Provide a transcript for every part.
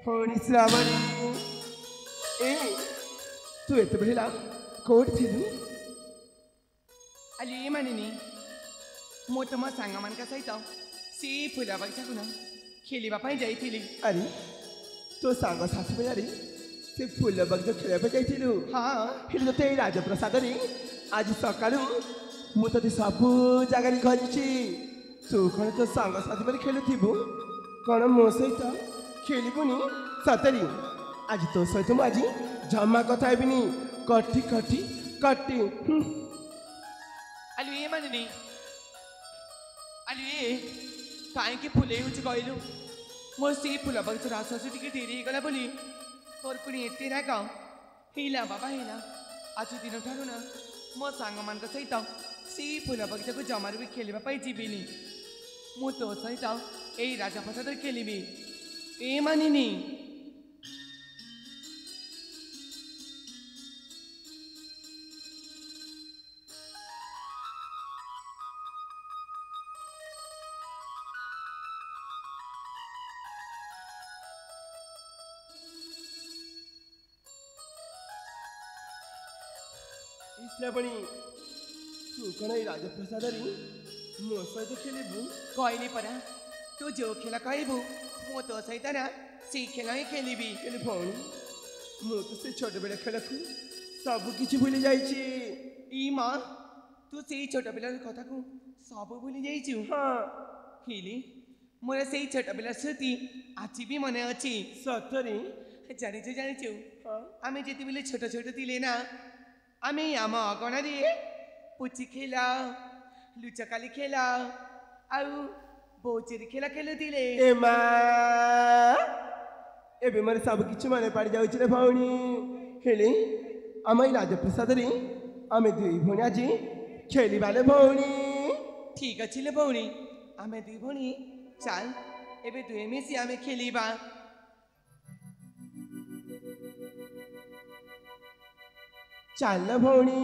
भौणी श्रावणी ए तू एत बेला कोड थिलु अली मानिनी मो तुम सांग मान सहित सी फुला बगीचा को खेलवा जाइली अरे तो सांग साथी बेला से फूल बगीचा खेलवा जाइलु हाँ हेले तो राजप्रसाद आज सकाळु मु तो सबू जगह घरी तू कौन तो सांग साथी बेले खेलुबू कौन मो सहित खेलबुनी सतरी आज तो सहित मुझे जमा कथा हेबिनी कटी कटी कटी अली ये मानिनी अली कहीं फुले कहलु मोर से फूल बगीचार आसु टे डेरी गला बोली तोर पुणी एत राग हिला बाबा हिला आज दिन ठार ना मो सांग मान सहित से फूल बगीचा को जमार भी खेलवाई जीविनी मु तो सहित यही राजप्रसाद खेलि ए मानिनी श्रावणी तू कौन राजप्रसाद मो सहित खेलबू कहली परा तू जो खेल कहबू मु तो सहित ना से खेल ही खेलि भौणी मु तो से छोट बेले खेल को सब किछि भूली जाइछि ई माँ तू से छोट पिलार कथा को सब भूली जाइछु हाँ हिली मोर से छोट पिलार स्मृति आज भी मन अच्छी सतरी जानिछु हाँ आमे जेते बेले छोट छोट थिले ना आमे आम अगणा रे पुची खेल लुचकाली खेल आउ बोचेरी खेल खेलुथिले ए माँ एबे मोर सब किछि माने पड़ जाउछि रे भौणी हेले आमे राजप्रसाद रे आमे दुई भौणी आज खेलिबाले भौणी ठीक अछि ले भौणी आमे दुई भौणी चल एबे दुई मिसी आमे खेलिबा चल भौणी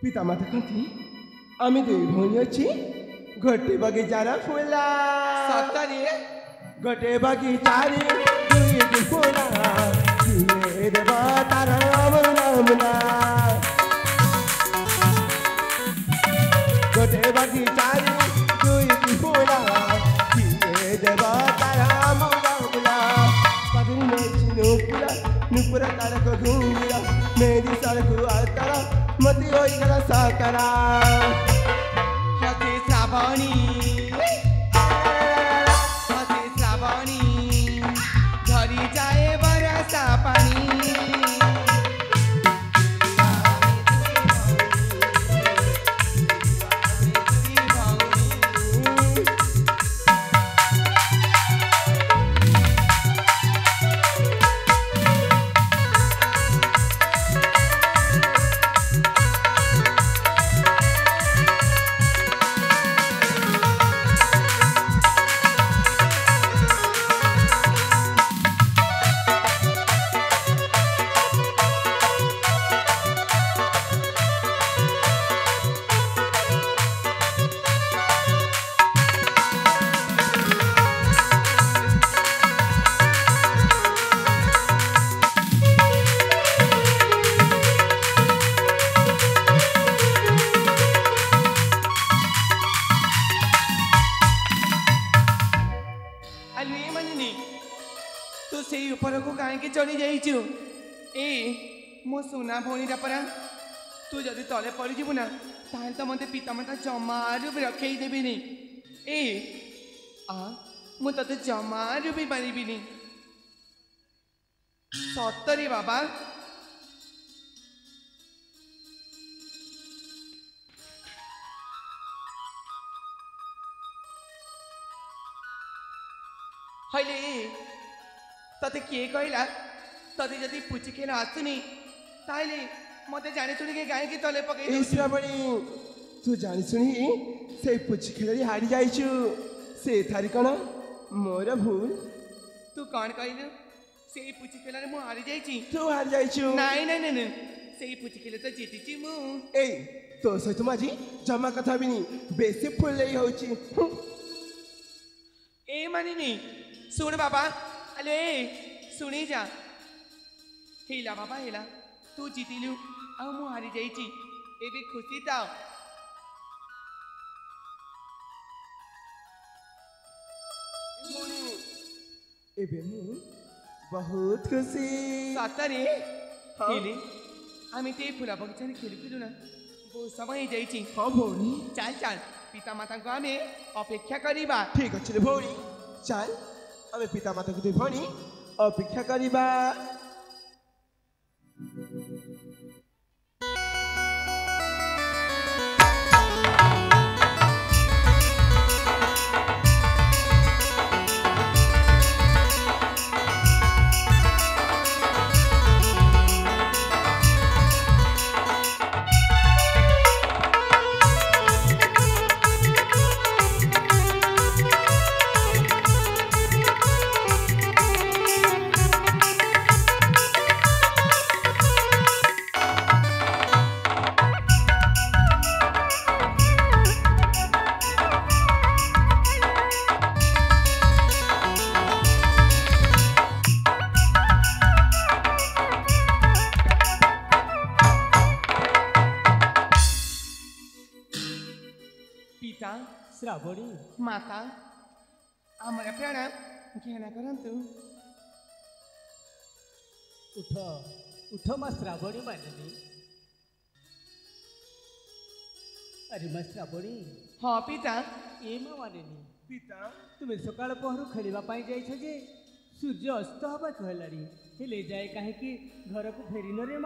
पितामाता कहती आम दुई भौणी अच्छी गोटे बगीचार फुला सतरे गोटे बगीचार दुई फुला किए देवा तार नामना गोटे बगीचार दुई फुला किए देवा तार नामना पदरी नची नुपुरा तारक घुंगिया मेरी सड़क आतरा मती होई गला साकरा हते श्रावणी झरी जाए बरसा पानी ଚଳି ଯାଇଛୁ। ଏ ମୋ ସୁନା ଭଉଣୀଟା ପରା, ତୁ ଯଦି ତଳେ ପଡ଼ିଯିବୁ ନା ତାହେଲେ ତ ମୋତେ ପିତାମାତା ଜମାରୁ ବି ରଖେଇ ଦେବିନି। ମୁଁ ତତେ ଜମାରୁ ବି ପାରିବିନି। ସତରେ ବାବା। ହଇଲେ ତତେ କିଏ କହିଲା ତତେ ଯଦି ପୁଚି ଖେଳ ଆସୁନି ତାହେଲେ ମତେ ଜାଣି ଶୁଣିକି ଗାଈକି ତଳେ ପକେଇ ଏ ଶ୍ରାବଣୀ, ତୁ ଜାଣି ଶୁଣି ସେଇ ପୁଚି ଖେଳରେ ହାରି ଯାଇଛୁ। ସେ ଥାରି କ'ଣ ମୋର ଭୁଲ? ତୁ କ'ଣ କହିଲୁ? ସେଇ ପୁଚି ଖେଳରେ ମୁଁ ହାରି ଯାଇଛି? ତୁ ହାରି ଯାଇଛୁ। ନାଇଁ ନାଇଁ ନାଇଁ, ସେଇ ପୁଚି ଖେଳ ତ ଜିତିଛି ମୁଁ। ଏଇ ତୋ ସହିତ ମୁଁ ଆଜି ଜମା କଥା ହେବିନି, ବେଶୀ ଫୁଲେଇ ହଉଛି। ଏ ମାନିନି, ଶୁଣ ବାବା, ଆଲୋ ଏ ଶୁଣି ଯା। ହେଇଲା ବାବା ହେଇଲା, ତୁ ଜିତିଲୁ ଆଉ ମୁଁ ହାରି ଯାଇଛି। ଏବେ ଖୁସି ଥାଅ। ଏବେ ମୁଁ ବହୁତ ଖୁସି। ସତରେ ହେଲେ ଆମେ ତ ଏ ଫୁଲ ବଗିଚାରେ ଖେଳୁଥିଲୁ ନା, ବହୁତ ସମୟ ହେଇଯାଇଛି। ହଁ ଭଉଣୀ, ଚାଲ ଚାଲ ପିତାମାତାଙ୍କୁ ଆମେ ଅପେକ୍ଷା କରିବା। ଠିକ ଅଛି ରେ ଭଉଣୀ, ଚାଲ ଆମେ ପିତାମାତାଙ୍କୁ ଦୁଇ ଭଉଣୀ ଅପେକ୍ଷା କରିବା। ପିତା, ଶ୍ରାବଣୀ, ମାତା, ଆମର ପ୍ରାଣ ଘେରା କରନ୍ତୁ। ଉଠ ଉଠ ମା ଶ୍ରାବଣୀ ମାନିନୀ। ଆରେ ମା ଶ୍ରାବଣୀ। ହଁ ପିତା। ଏ ମା ମାନିନୀ, ପିତା, ତୁମେ ସକାଳ ପହରୁ ଖେଳିବା ପାଇଁ ଯାଇଛ ଯେ ସୂର୍ଯ୍ୟ ଅସ୍ତ ହେବାକୁ ହେଲାଣି, ହେଲେ ଯାଏ କାହିଁକି ଘରକୁ ଫେରିନ ରେ?